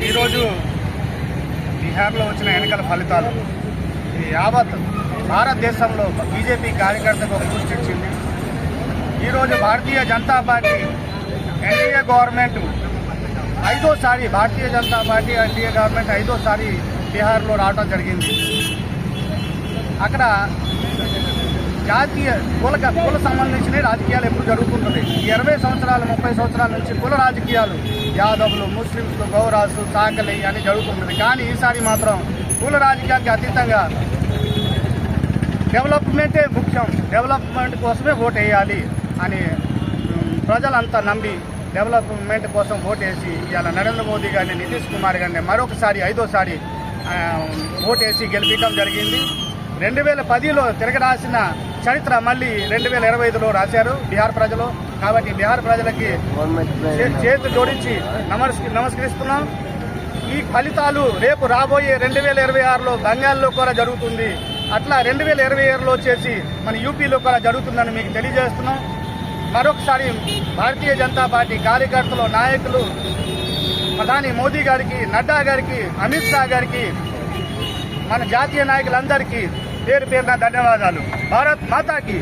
ఈరోజు బీహార్లో వచ్చిన ఎన్నికల ఫలితాలు ఈ యావత్ భారతదేశంలో బీజేపీ కార్యకర్తకు ఒక బూస్ట్ ఇచ్చింది. ఈరోజు Bharatiya Janata party NDA government ఐదోసారి బీహార్లో రావడం జరిగింది. అక్కడ జాతీయ కుల సంబంధించిన రాజకీయాలు ఎప్పుడు జరుగుతుంటుంది. ఈ 20 సంవత్సరాలు 30 సంవత్సరాల నుంచి కుల రాజకీయాలు యాదవులు, ముస్లింలు, గౌరాసు, సాకలి అని జరుగుతుంటుంది. కానీ ఈసారి మాత్రం కుల రాజకీయానికి అతీతంగా డెవలప్మెంటే ముఖ్యం, డెవలప్మెంట్ కోసమే ఓటు వేయాలి అని ప్రజలంతా నమ్మి డెవలప్మెంట్ కోసం ఓటేసి ఇవాళ నరేంద్ర మోదీ గారిని, నితీష్ కుమార్ గారిని మరొకసారి ఐదోసారి ఓటేసి గెలిపించడం జరిగింది. 2010లో తిరగరాసిన చరిత్ర మళ్ళీ 2025లో రాశారు బీహార్ ప్రజలు. కాబట్టి బీహార్ ప్రజలకి చేతులు జోడించి నమస్కరిస్తున్నాం. ఈ ఫలితాలు రేపు రాబోయే 2026లో బెంగాల్లో కూడా జరుగుతుంది. అట్లా 2027లో వచ్చేసి మన యూపీలో కూడా జరుగుతుందని మీకు తెలియజేస్తున్నాం. మరొకసారి భారతీయ జనతా పార్టీ కార్యకర్తలు, నాయకులు, ప్రధాని మోదీ గారికి, నడ్డా గారికి, అమిత్ షా గారికి, మన జాతీయ నాయకులందరికీ పేరు పేరున ధన్యవాదాలు. భారత్ మాతాకి.